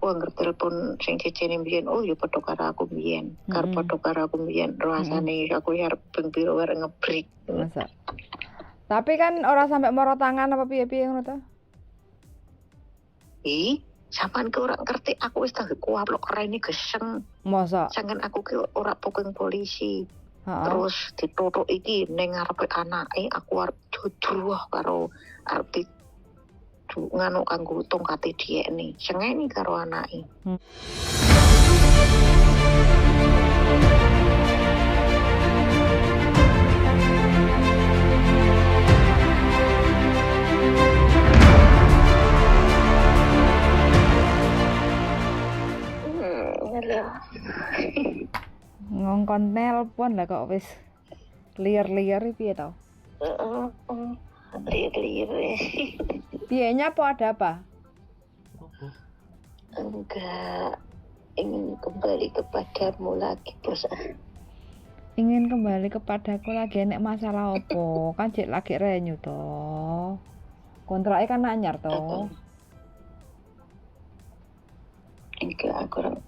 aku anggar telepon sing cecene mbiyen, oh ya padha karo aku mbiyen. Karo padha karo aku mbiyen, rasane aku ya arep ping piro arep ngebrik. Masa. Tapi kan ora sampai moro tangan apa piye-piye ngono to? Sampean ki ora ngerti aku wis tak kuwaplok rene geseng. Masa? Sangen aku ki ora poking polisi. Heeh. Terus ditotok iki ning ngarepe anake aku arep jujur karo arep nganu kanggo tongkate diekne. Sengeni karo anake. Ngongkon nelpon lah kok wis liar-liar piye to? Liar-liar. Piye nyapa ada apa? Enggak, ingin kembali kepadamu lagi bos. Ingin kembali kepadaku lagi nek masalah opo? Kan cek lagi renyu to. Kontraknya kan anyar to. Enggak, aku orang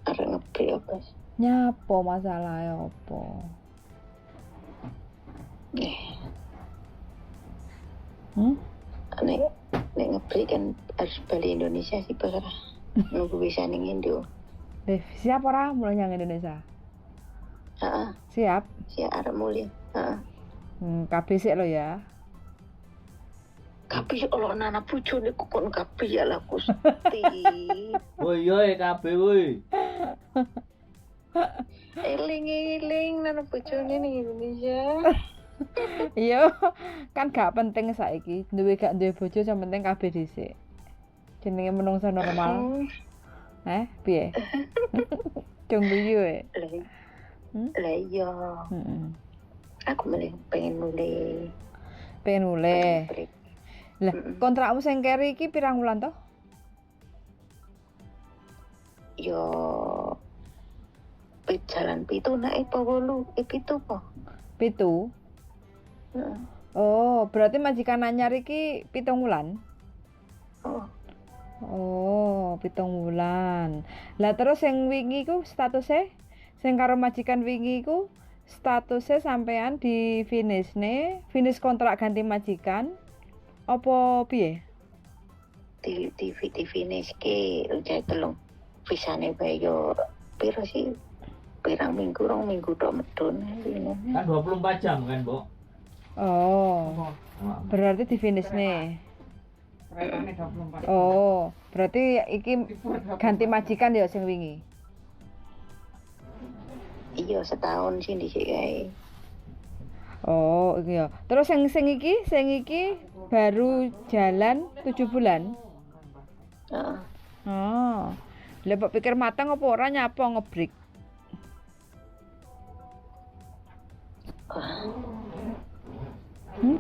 ngebri ya bos. Nyapo masalahnya opo? Nek ngebri kan harus balik Indonesia sih bos. Nunggu bisa ning Indo. Siap ora mulai nyang Indonesia? Siap. Siap arep mulih. Kabeh sik lo ya. Kabeh kalau anak bojone kok kon kabeh ya lah Gusti. Woi yo kabeh woi. Eling-eling anak bojone ning Indonesia. Iya, kan gak penting saiki. Duwe gak duwe bojo sing penting kabeh dhisik. Jenenge menungsa normal. Piye? Cung guyu e. Lah iya. Aku pengen mulai. Pengen mulai. Lah, kontrakmu sing keri iki pirang wulan to? Yo jalan pitu naik apa 8? Pitu po. Pitu? Oh, berarti majikan anyar iki 7 wulan? Oh, 7 wulan. Lah terus sing wingi ku statusnya sing karo majikan wingi ku statusnya sampean di finish kontrak ganti majikan apa piye? Di finish ke udah telung visane bae yo piro sih? Pirang minggu, 2 minggu tok medun. Kan 24 jam kan, Mbok? Oh. Berarti di finish nih. Oh, berarti iki ganti majikan ya sing wingi. Iya, setahun sih dhisik kae. Oh, iya. Terus sing iki baru jalan 7 bulan. Oh. Lah mbok pikir matang apa ora nyapa ngebrik?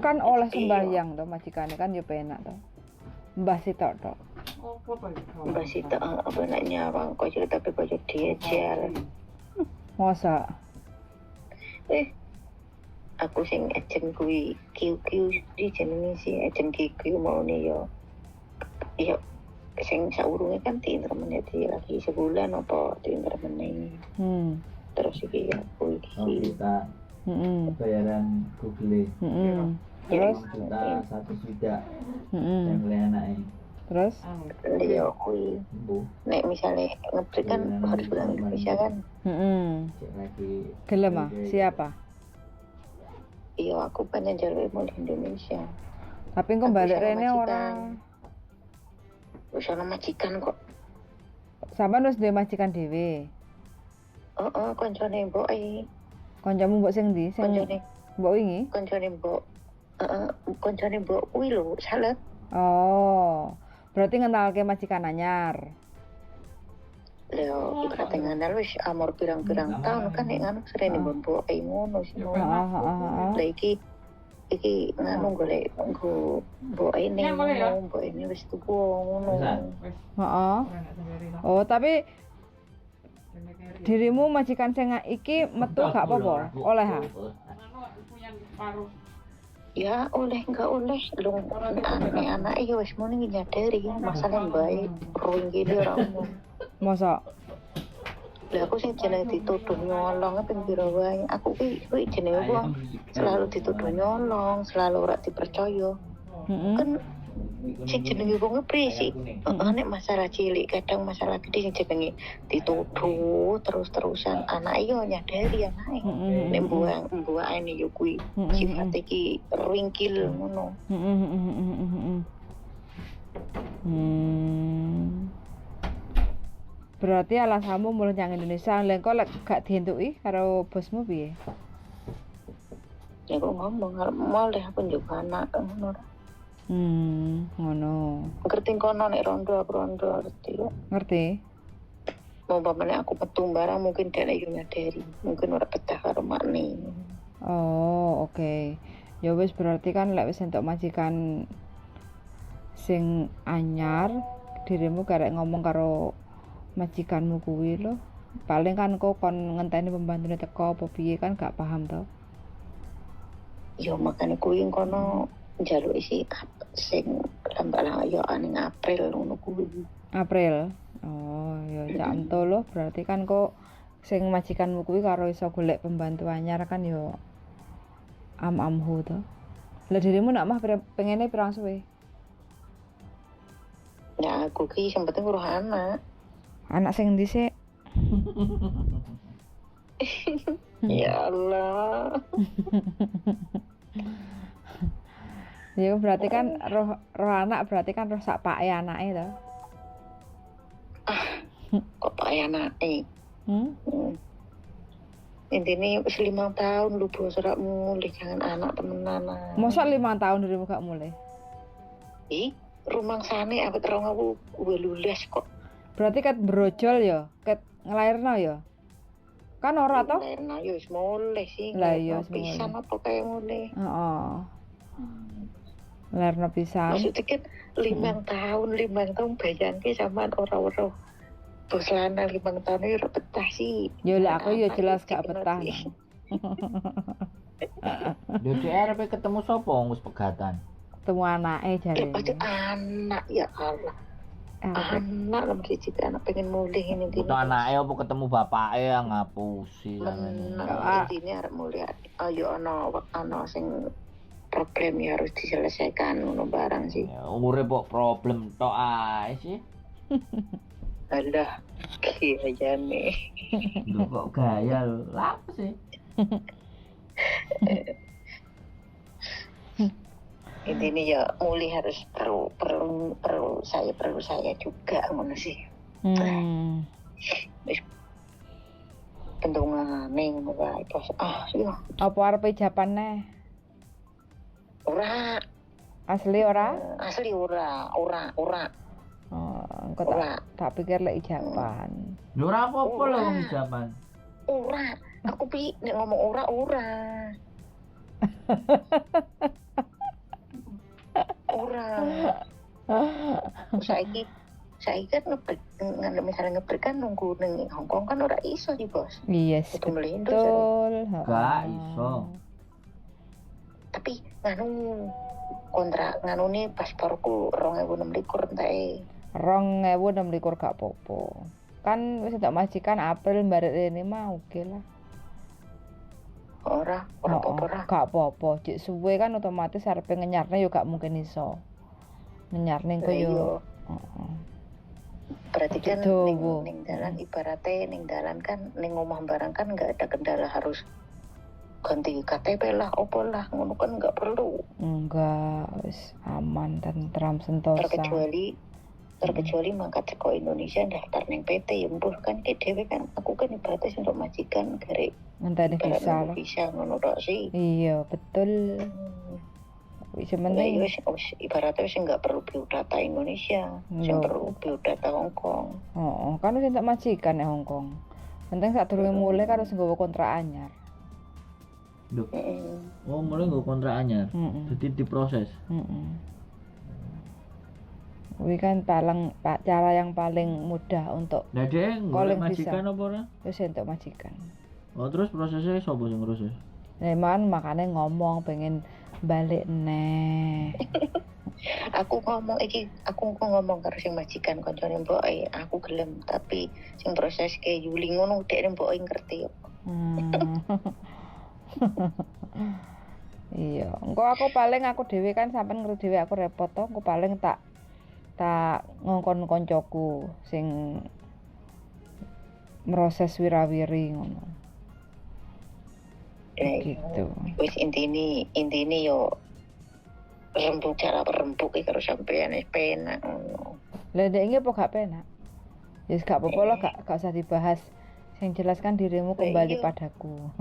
Kan oleh sembahyang to majikane kan ya penak to. Mbah sitok tok. Mbah sitok apa nak nyawang kok tapi kok diajar. Masa? Aku sing ajen kuwi QQ di jenenge si ajen QQ maune yo. Yo sing saurunge kan diintermen di lagi sebulan apa diintermen. Terus iki aku iki kita bayaran Google. Terus Juta 1 juta. Yang mulai anaknya. Terus? Iya kuwi. Nek misalnya ngebrik kan harus pulang Indonesia kan. Lagi. Gelem ah? Siapa? Iya aku pengen jalur mau di Indonesia. Tapi kok balik rene orang. Wis ana majikan kok. Sampeyan wis duwe majikan dhewe. Koncone mbok e. Kancamu mbok sing ndi? Sing mbok wingi? Koncone mbok. Koncone mbok kuwi lho, salet. Oh. Berarti ngenalke majikan anyar. Lho, ibarat ngenal wis amor pirang-pirang tahun kan nek ngono serene mbok e ngono sih. Lah iki nganu golek nggo mbok e ning mbok ini wis tuwa ngono. Heeh. Oh, tapi dirimu majikan sing iki metu gak apa-apa? Oleh ha? Ya oleh enggak oleh lu anak ya wis muni nyadari masalah baik ruwing gini orang Mosok lah aku sing jenenge dituduh nyolong ping pira wae aku kuwi jenenge wong selalu dituduh nyolong selalu ora dipercaya kan sing jenenge wong prisi nek masalah cilik kadang masalah gede sing jenenge dituduh terus-terusan anak yo nyadari anake nek buang ini yo kuwi sifat iki ringkil ngono Berarti alasanmu mulai nyang Indonesia lha kok lek gak dientuki karo bosmu piye? Ya kok ngomong mau deh aku juga anak ngono ngono. Ngerti kono nek rondo ngerti ya. Ngerti? Mau pamane aku metu barang mungkin dhek yo nyadari, mungkin ora betah karo makne. Oh, oke. Ya wis berarti kan lek wis entuk majikan sing anyar, dirimu karek ngomong karo majikanmu kuwi lho. Paling kan kok kon ngenteni pembantune teko apa piye kan gak paham to. Yo makane kuwi kono njaluk isi sing lambalang yo aning April ngono kuwi. April. Oh, ya cak ento lho, berarti kan kok sing majikanmu kuwi karo iso golek pembantu anyar kan yo am-amhu to. Lah dirimu nak mah pengene pirang suwe? Ya aku ki sempet ngurus anak. Anak sing ndi sik? Ya Allah. Ya berarti kan roh anak berarti kan roh sak pake anake to. Kok pak anake. Intine wis 5 tahun lu bos ora mulih jangan anak temenan. Mosok 5 tahun dirimu gak mulai? Rumangsane awet 2018 kok. Berarti ket brojol ya, ket ngelairno ya. Kan ora to? Ngelairno ya wis mulih sih. Lah iya pisan apa kaya mulih. Heeh. Ngelairno pisan. Maksudnya kan 5 tahun bayangke sampean ora-ora. Bos lanang 5 tahun ora betah sih. Ya lah aku ya jelas gak betah. DDR ketemu sapa wis pegatan? Ketemu anake jarene. Pasti anak ya Allah. Anak lho mesti anak pengen mulih ini Itu anake apa ketemu bapake yang ngapusi ini arep mulih. Ayo ana sing problem ya harus diselesaikan ngono barang sih. Ya urip kok problem tok ae sih. Alah, kayaknya Lho kok gaya lho. Lah apa sih? Intinya ya mulai harus perlu saya juga ngono sih. Wis pendongane ngono wae bos. Yo. Apa arep japan neh? Ora. Asli ora? Asli ora. Oh, engko tak pikir lek Japan. Lho ora apa-apa lho wong Japan. Ora. Aku nek ngomong ora. Saiki kan misalnya ngebreak kan nunggu ning Hongkong kan ora iso sih bos. Iya yes, betul. Gak iso. Tapi kontrak nih pasporku 2026 entae. 2026 gak apa-apa. Kan wis tak majikan April barek rene mah oke lah. Ora apa-apa. Gak apa-apa. Cek suwe kan otomatis arepe ngenyarne yo gak mungkin iso. Ngenyarne kok yo. Berarti kan ning dalan ibaratnya ning dalan kan ning omah barang kan enggak ada kendala harus ganti KTP lah opo lah ngono kan enggak perlu. Enggak, wis aman tentram sentosa. Terkecuali mangkat teko Indonesia daftar ning PT ya mbuh kan ki dhewe kan aku kan ibaratnya untuk majikan garek ngenteni visa lho. Bisa ngono tok sih. Iya, betul. Wis penting wis ibaratnya wis enggak perlu biodata Indonesia, sing perlu biodata Hongkong. Kan wis entuk majikan nek Hongkong. Penting sak durunge mulai kan harus nggawa kontrak anyar. Lho. Oh, mulai nggawa kontrak anyar. Jadi diproses. Kuwi kan cara yang paling mudah untuk Lah dhek golek majikan apa ora? Wis entuk majikan. Oh, terus prosesnya sapa sing ngurus? Memang makanya ngomong pengen balik neh. Aku ngomong karo sing majikan kancane mbok aku gelem tapi sing proses kayak Yuli ngono dekne mbok ngerti yo. Iya, engko aku paling aku dhewe kan sampean ngerti dhewe aku repot to, engko paling tak ngongkon koncoku sing proses wirawiri ngono. Gitu. Wis intine yo rembuk cara rembuk karo sampean penak ngono. Lah ndek iki apa gak penak? Ya gak apa-apa lah, gak usah dibahas. Sing jelaskan dirimu kembali padaku.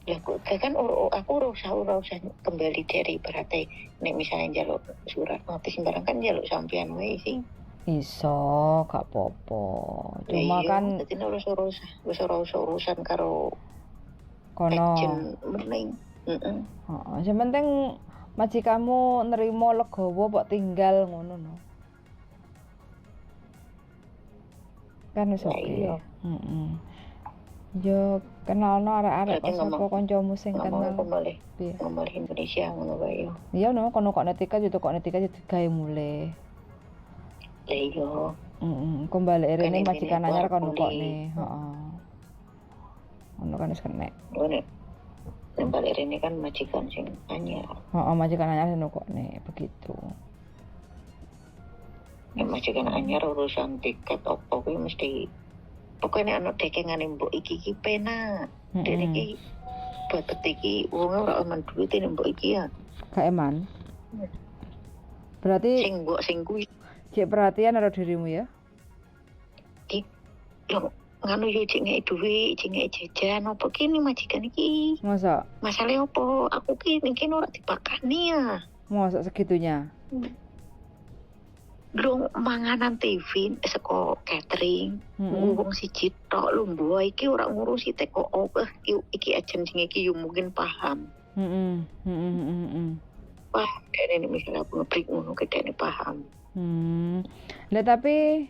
Ya kan aku ora usah kembali dari berarti nek misalnya njaluk surat notis barang kan njaluk sampean wae sih. Iso, gak apa-apa. Cuma kan dadi ora usah urusan karo kono. Mending. Heeh, sing penting majikanmu nerima legowo kok tinggal ngono no. Kan wis oke. Yo kenalno arek-arek kok sapa kancamu sing kenal. Ngomong Indonesia ngono wae yo. Iya no, kono kok netika yo gawe mulai. Lah iya. Kembali rene majikan anyar kono kokne, heeh. Ono kan wis kenek. Kembali rene kan majikan sing anyar. Heeh, majikan anyar sing kokne begitu. Majikan anyar urusan tiket opo kuwi mesti pokoknya anak dekengane mbok iki penak. Dene iki babet iki wong ora aman duwite mbok iki ya. Gak eman. Berarti sing kuwi cek perhatian karo dirimu ya. Yo nganu yo cek ngek duwe, cek ngek jajan opo kene majikan iki. Masa? Masalah opo? Aku ki mungkin ora dipakani ya. Masa segitunya? Lho manganan TV saka catering, wong siji tok lho mbok iki ora ngurusi teko iki ajen sing iki yo mungkin paham. Paham dene misalnya aku ngebrik ngono kedene paham. Lah tapi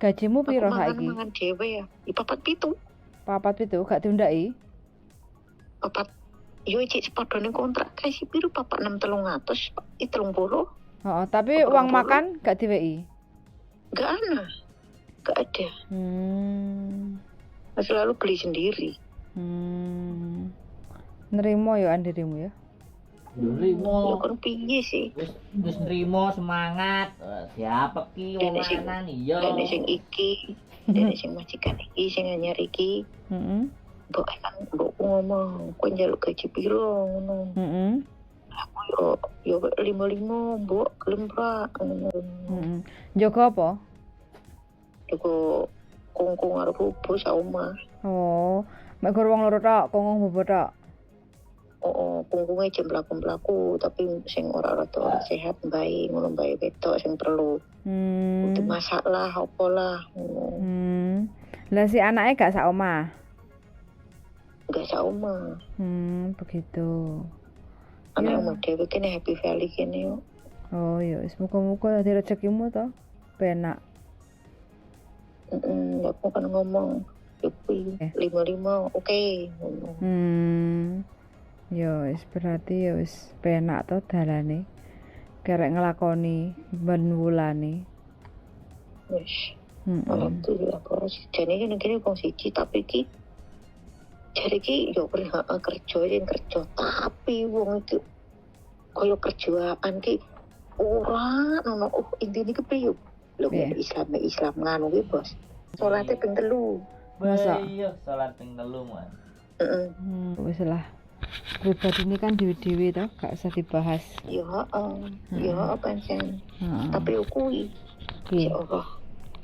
gajimu piro saiki? Mangan dhewe ya. Ya 47. 47 gak diundaki? 4 yo cek sepadane kontrak kae si piro 46.300 30. Heeh, tapi uang makan gak diweki? Gak ada. Selalu beli sendiri. Nerimo ya dirimu ya? Nerimo. Ya kan piye sih? Wis nerimo semangat. Siapa ki wong lanang iya. Dene sing iki, dene sing majikan iki sing anyar iki. Mbok kan mbok ngomong, kowe njaluk gaji piro ngono. Aku yo 55 mbok gelem pra ngono. Jaga apa? Jaga kongkong arep bubu sak omah. Oh, mek gor wong loro tok, kongkong bubu tok. Kongkonge jem mlaku-mlaku tapi sing ora sehat bae ngono bae betok sing perlu. Untuk masak lah, apa lah ngono. Lah si anake gak sak omah? Gak sak omah. Begitu. Anak omah dhewe kene Happy Valley kene yo. Oh ya, muga-muga dadi rezekimu to. Penak. Aku kan ngomong kuwi 55 oke. Ya wis berarti ya wis penak to dalane. Kerek nglakoni ben wulane. Wis. Alhamdulillah bos. Jane iki kok siji tapi iki jare iki yo kerja tapi wong iki koyo kerjaan ki ora ono intine kepriyo. Lho Islam nganu ki bos. Salate ping 3. Masa? Iya, salat ping 3 man. Wis lah. Pribadi ini kan dewe-dewe to, gak usah dibahas. Ya pancen. Tapi kuwi. Ya Allah.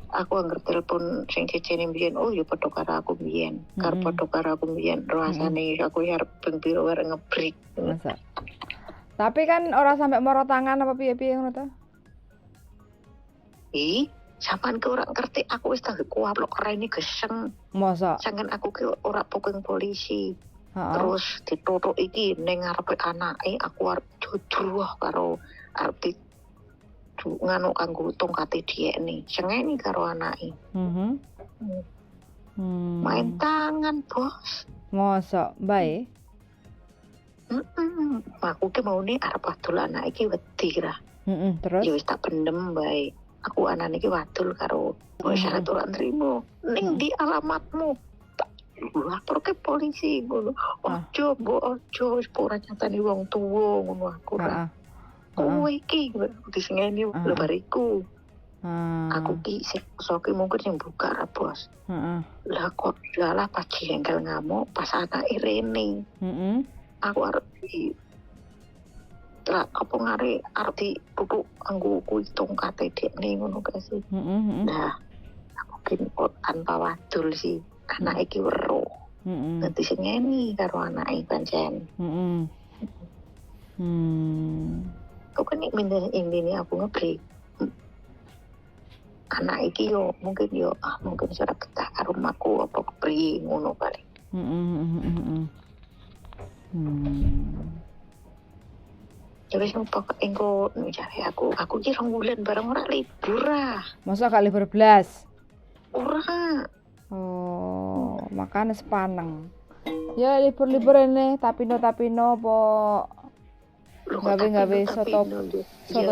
Aku anggar telepon sing cecene mbiyen, ya padha karo aku mbiyen. Karo padha karo aku mbiyen, rasane aku arep ping piro arep ngebrik. Masa? Tapi kan ora sampai moro tangan apa piye-piye ngono to? Sampeyan ki ora ngerti aku wis tak kuwaplok rene geseng. Masa? Sangen aku ki ora poking polisi. Terus ditutuk iki ning ngarepe anake aku arep jujur karo arep nganu kanggo tongkate diekne. Sengeni karo anake. Main tangan, Bos. Masa, bae? Aku ki mau nih arep wadul anak iki wedi lah. Terus? Ya wis tak pendem bae. Aku anane iki wadul karo syarat ora nrimo. Ning di alamatmu. Tak lapor ke polisi ngono. Ojo, mbok ojo wis ora nyatani wong tuwa ngono aku ra. Kowe iki disengeni lho bariku. Aku ki sing soki mungkin yang buka ra bos. Lah kok lah pas jengkel ngamuk pas anake rene. Aku arep di apa ngare arep di pupuk anggo kuwi tongkate dekne ngono kae sih. Nah, aku ki tanpa wadul sih. Anak iki weruh. Nanti sengeni karo anake pancen. Kok kan ini aku ngebri. Anak iki yo mungkin sudah ketah karo rumahku apa kepriye ngono paling. Ya wis pokok engko cari aku ki 2 bulan bareng ora libur ah. Masa gak libur belas? Ora. Oh, makanya sepaneng. Ya libur-libur ini tapino po gawe soto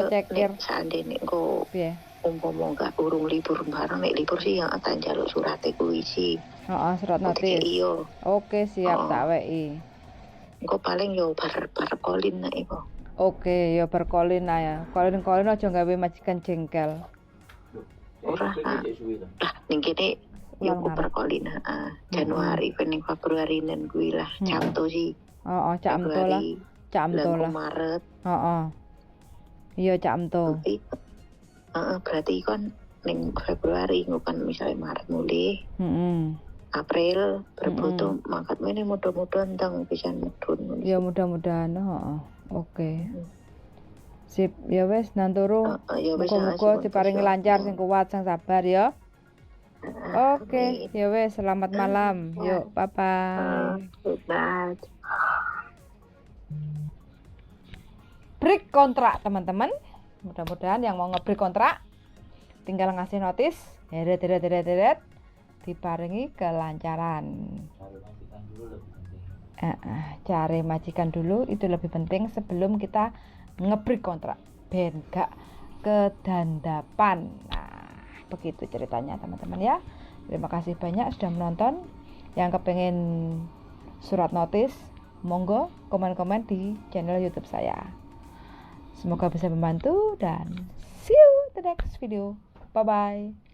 cekir. Seandainya engko piye? Umpama gak urung libur bareng nek libur sih yang tak njaluk surate kuwi sih. Surat notis. Iya. Oke, siap tak weki. Engko paling yo bar kolin nek iku. Oke, yo berkolin ya. Kolin aja gawe majikan jengkel. Ora. Lah ning kene yo berkolin Januari pening Februari nen kuwi lah camto sih. Camto lah. Maret. Iya camto. Berarti kan ning Februari kan misalnya Maret mulai. April berbutuh mangkat mene mudah-mudahan tang bisa mudhun. Ya mudah-mudahan Oke. Sip, ya wes nanturu. Muga-muga diparingi lancar sing kuat sing sabar ya. Oke, ya wes selamat malam. Yuk, bye-bye. Bye. Break kontrak teman-teman. Mudah-mudahan yang mau nge-break kontrak tinggal ngasih notis, deret diparingi kelancaran. Cari majikan dulu itu lebih penting sebelum kita nge-break kontrak. Ben gak kedandapan. Nah, begitu ceritanya teman-teman ya. Terima kasih banyak sudah menonton. Yang kepengen surat notis, monggo komen-komen di channel YouTube saya. Semoga bisa membantu dan see you the next video. Bye bye.